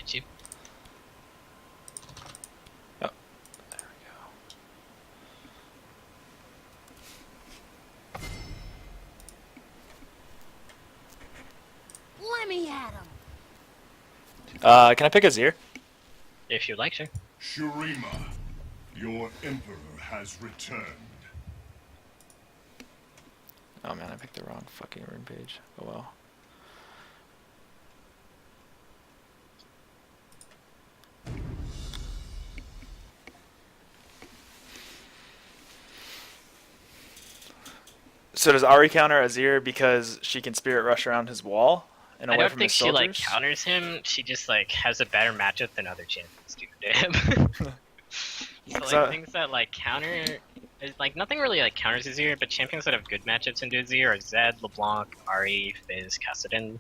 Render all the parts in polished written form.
get you. Oh, there we go. Let me at him. Can I pick a Zir? If you'd like to. Shurima, your emperor has returned. Oh man, I picked the wrong fucking rune page. Oh well. So does Ari counter Azir because she can spirit rush around his wall and I away don't from think his she soldiers? like counters him. She just like has a better matchup than other champions do to him. So like things that like counter, like nothing really like counters Azir, but champions that have good matchups into Azir are Zed, LeBlanc, Ahri, Fizz, Kassadin,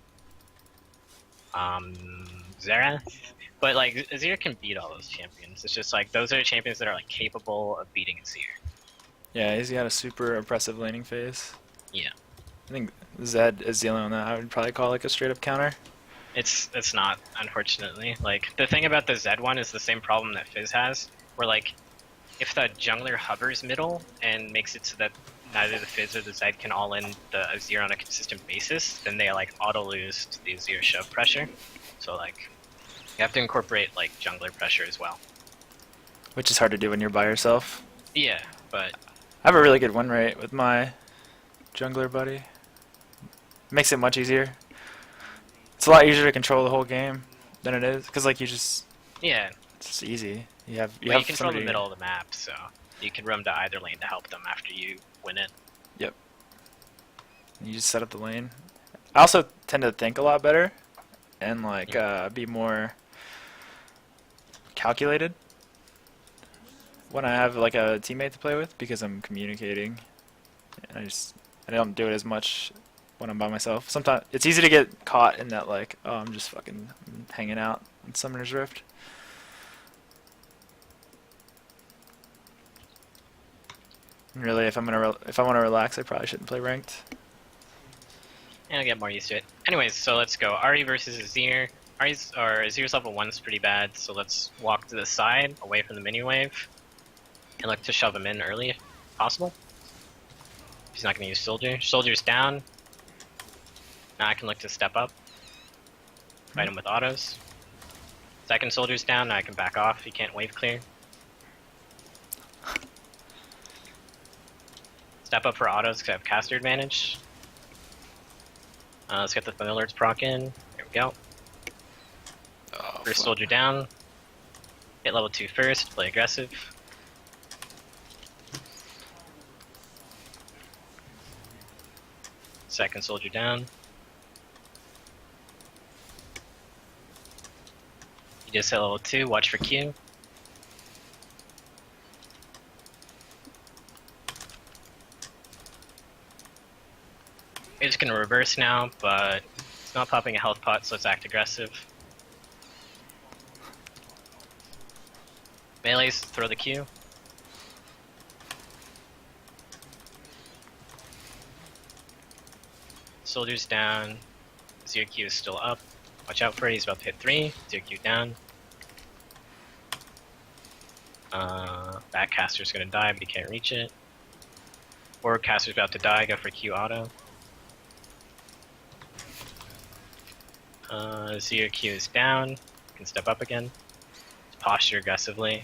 Xerath. But like Azir can beat all those champions. It's just like those are champions that are like capable of beating Azir. Yeah, he's got a super impressive laning phase. Yeah. I think Zed is the only one that I would probably call like a straight up counter. It's not, unfortunately. Like the thing about the Zed one is the same problem that Fizz has, where like if the jungler hovers middle and makes it so that neither the Fizz or the Zed can all in the Azir on a consistent basis, then they like auto lose to the Azir shove pressure. So like you have to incorporate like jungler pressure as well. Which is hard to do when you're by yourself. Yeah, but I have a really good win rate with my jungler buddy. Makes it much easier. It's a lot easier to control the whole game than it is, because like you just, yeah, it's just easy. You well, have you control somebody, the middle of the map, so you can roam to either lane to help them after you win it. Yep. You just set up the lane. I also tend to think a lot better and like be more calculated when I have like a teammate to play with, because I'm communicating. And I don't do it as much when I'm by myself. Sometimes it's easy to get caught in that like, oh, I'm just fucking hanging out in Summoner's Rift. Really, if I want to relax, I probably shouldn't play ranked. And I'll get more used to it. Anyways, so let's go. Ahri versus Azir. Azir's level 1 is pretty bad, so let's walk to the side, away from the mini wave, and look to shove him in early if possible. He's not going to use Soldier. Soldier's down. Now I can look to step up. Fight him with autos. Second Soldier's down, now I can back off. He can't wave clear. Step up for autos because I have caster advantage. Let's get the Familiar's proc in. There we go. Oh, First fuck. Soldier down. Hit level 2 first, play aggressive. Second Soldier down. You just hit level 2, watch for Q. We're just gonna reverse now, but it's not popping a health pot, so let's act aggressive. Melees, throw the Q. Soldier's down. Zero Q is still up. Watch out for it, he's about to hit 3. Zero Q down. Backcaster's gonna die, but he can't reach it. Forwardcaster's about to die, go for Q auto. Zero Q is down. Can step up again. Posture aggressively.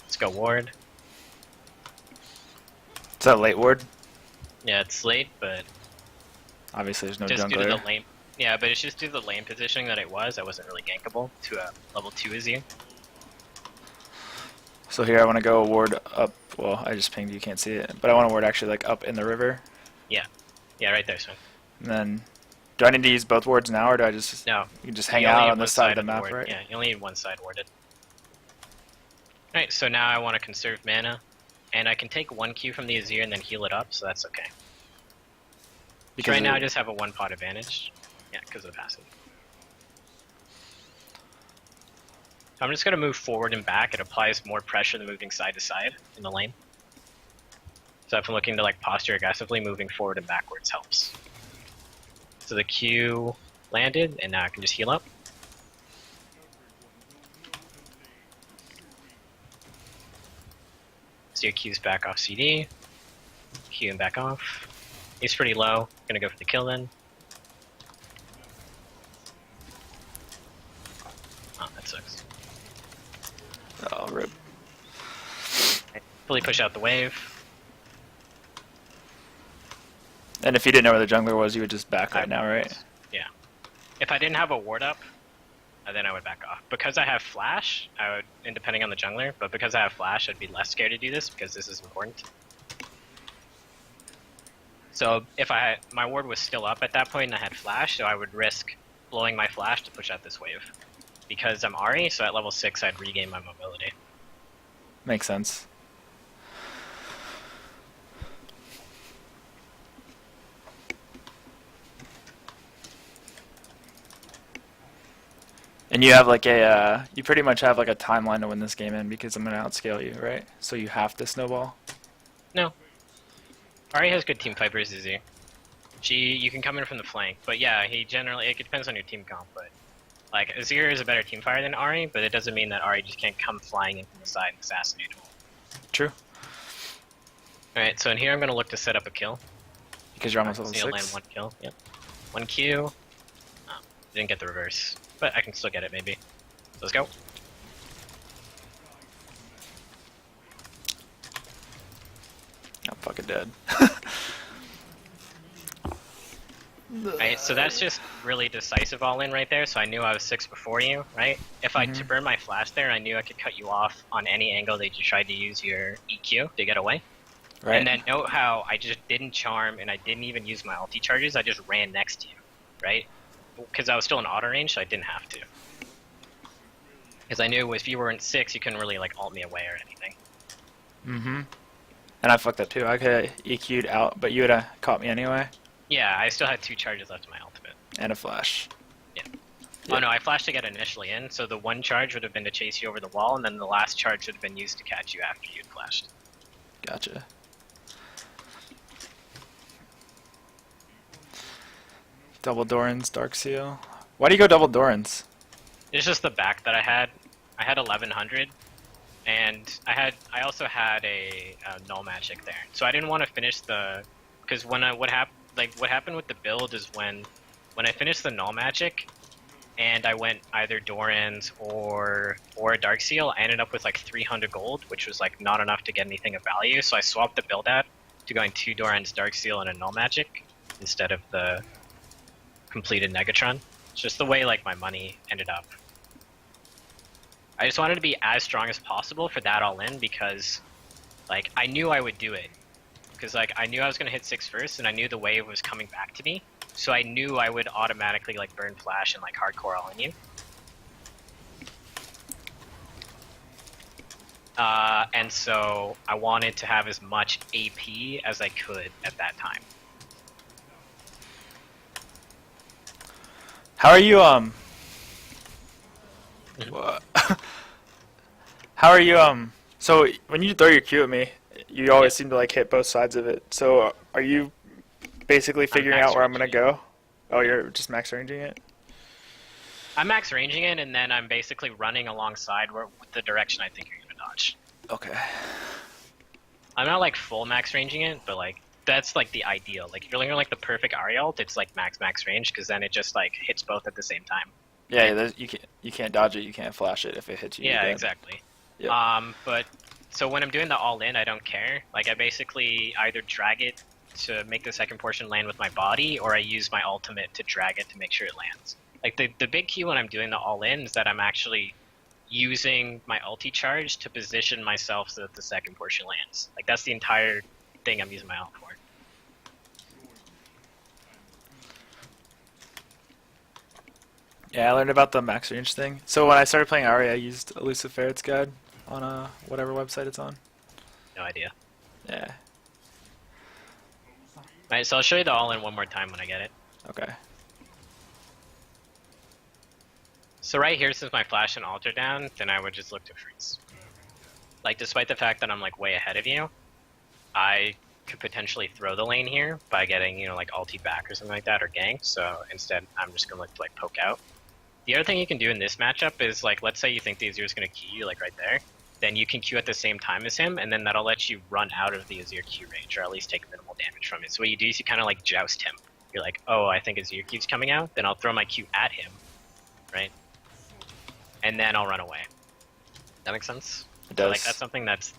Let's go ward. Is that late ward? Yeah, it's late, but Obviously, there's no just due to jungler. the lane. Yeah, but it's just due to the lane positioning that it was. I wasn't really gankable to a level 2 Azir. So here I want to go ward up. Well, I just pinged you, can't see it. But I want to ward actually like up in the river. Yeah, right there, Sven. And then, do I need to use both wards now, or do I just No, you can just you hang only out need on one this side of the map, ward. right? Yeah, you only need one side warded. Alright, so now I want to conserve mana, and I can take 1 Q from the Azir and then heal it up, so that's okay. Because Right now I it- just have a 1 pot advantage. Yeah, because of the passive. So I'm just going to move forward and back. It applies more pressure than moving side to side in the lane. So if I'm looking to like posture aggressively, moving forward and backwards helps. So the Q landed, and now I can just heal up. So your Q's back off CD. Q and back off. He's pretty low. Gonna go for the kill then. Oh, that sucks. Oh, rip. Fully push out the wave. And if you didn't know where the jungler was, you would just back right now, right? Yeah. If I didn't have a ward up, then I would back off. Because I have flash, I would, and depending on the jungler, but because I have flash, I'd be less scared to do this because this is important. So if my ward was still up at that point and I had flash, so I would risk blowing my flash to push out this wave. Because I'm Ari, so at level 6 I'd regain my mobility. Makes sense. And you have like a, you pretty much have like a timeline to win this game in because I'm going to outscale you, right? So you have to snowball? No. Ari has good team fight versus Azir. You can come in from the flank, but yeah, he generally, it depends on your team comp, but like Azir is a better team fighter than Ari, but it doesn't mean that Ari just can't come flying in from the side and assassinate him. True. Alright, so in here I'm going to look to set up a kill. Because you're almost level So you'll land 6? one kill, yep. 1 Q. Oh, didn't get the reverse, but I can still get it maybe. So let's go. I'm fucking dead. Right, so that's just really decisive all in right there, so I knew I was 6 before you, right? If I to burn my flash there, I knew I could cut you off on any angle that you tried to use your EQ to get away. Right. And then note how I just didn't charm and I didn't even use my ulti charges, I just ran next to you, right? Because I was still in auto range, so I didn't have to. Because I knew if you were in 6, you couldn't really like ult me away or anything. Mm-hmm. And I fucked up too. I could have EQ'd out, but you would have caught me anyway. Yeah, I still had 2 charges left in my ultimate. And a flash. Yeah. Yeah. Oh no, I flashed to get initially in, so the 1 charge would have been to chase you over the wall, and then the last charge would have been used to catch you after you'd flashed. Gotcha. Double Doran's Dark Seal. Why do you go double Doran's? It's just the back that I had. I had 1100, and I also had a null magic there. So I didn't want to finish the, because when what happened with the build is when I finished the null magic, and I went either Doran's or a Dark Seal, I ended up with like 300 gold, which was like not enough to get anything of value. So I swapped the build out to going 2 Doran's Dark Seal and a null magic instead of the completed Negatron. It's just the way like my money ended up. I just wanted to be as strong as possible for that all in because like I knew I would do it. Because like I knew I was gonna hit 6 first and I knew the wave was coming back to me. So I knew I would automatically like burn flash and like hardcore all in you. And so I wanted to have as much AP as I could at that time. How are you, what? How are you, so when you throw your Q at me, you always seem to like hit both sides of it. So are you basically figuring out where I'm gonna go? Oh, you're just max ranging it? I'm max ranging it, and then I'm basically running alongside with the direction I think you're gonna dodge. Okay. I'm not like full max ranging it, but like that's like the ideal. Like if you're looking at like the perfect Ari ult, it's like max range because then it just like hits both at the same time. Yeah, you can't dodge it, you can't flash it if it hits you. Yeah, exactly. Yep. But so when I'm doing the all in, I don't care. Like I basically either drag it to make the second portion land with my body, or I use my ultimate to drag it to make sure it lands. Like the big key when I'm doing the all in is that I'm actually using my ulti charge to position myself so that the second portion lands. Like that's the entire thing I'm using my ult for. Yeah, I learned about the max range thing. So when I started playing Ari, I used Elusive Ferret's guide on whatever website it's on. No idea. Yeah. Alright, so I'll show you the all in one more time when I get it. Okay. So right here, since my flash and ult are down, then I would just look to freeze. Like despite the fact that I'm like way ahead of you, I could potentially throw the lane here by getting, you know, like ulti back or something like that, or gank. So instead, I'm just gonna look to like poke out. The other thing you can do in this matchup is like, let's say you think the Azir is gonna Q you like right there, then you can Q at the same time as him, and then that'll let you run out of the Azir Q range, or at least take minimal damage from it. So what you do is you kind of like joust him. You're like, oh, I think Azir Q's coming out, then I'll throw my Q at him, right? And then I'll run away. That makes sense? It So, does. like, that's something that's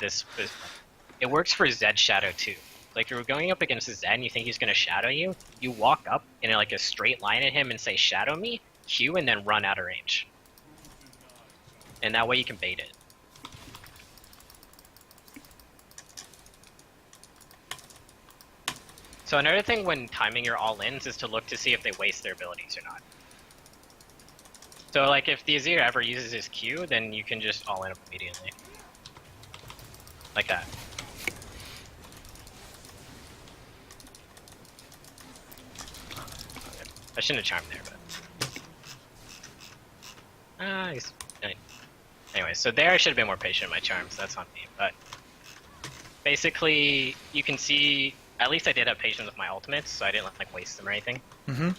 it works for Zed Shadow too. Like, if you're going up against Zed and you think he's going to shadow you, you walk up in like a straight line at him and say, shadow me, Q, and then run out of range. And that way you can bait it. So another thing when timing your all-ins is to look to see if they waste their abilities or not. So like if the Azir ever uses his Q, then you can just all-in him immediately. Like that. I shouldn't have charmed there, but... he's... Anyway, so there I should have been more patient in my charms, that's on me, but... Basically, you can see... At least I did have patience with my ultimates, so I didn't like waste them or anything. Mm-hmm.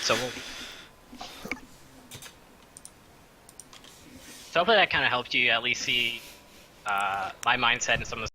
So hopefully that kind of helped you at least see my mindset and some of the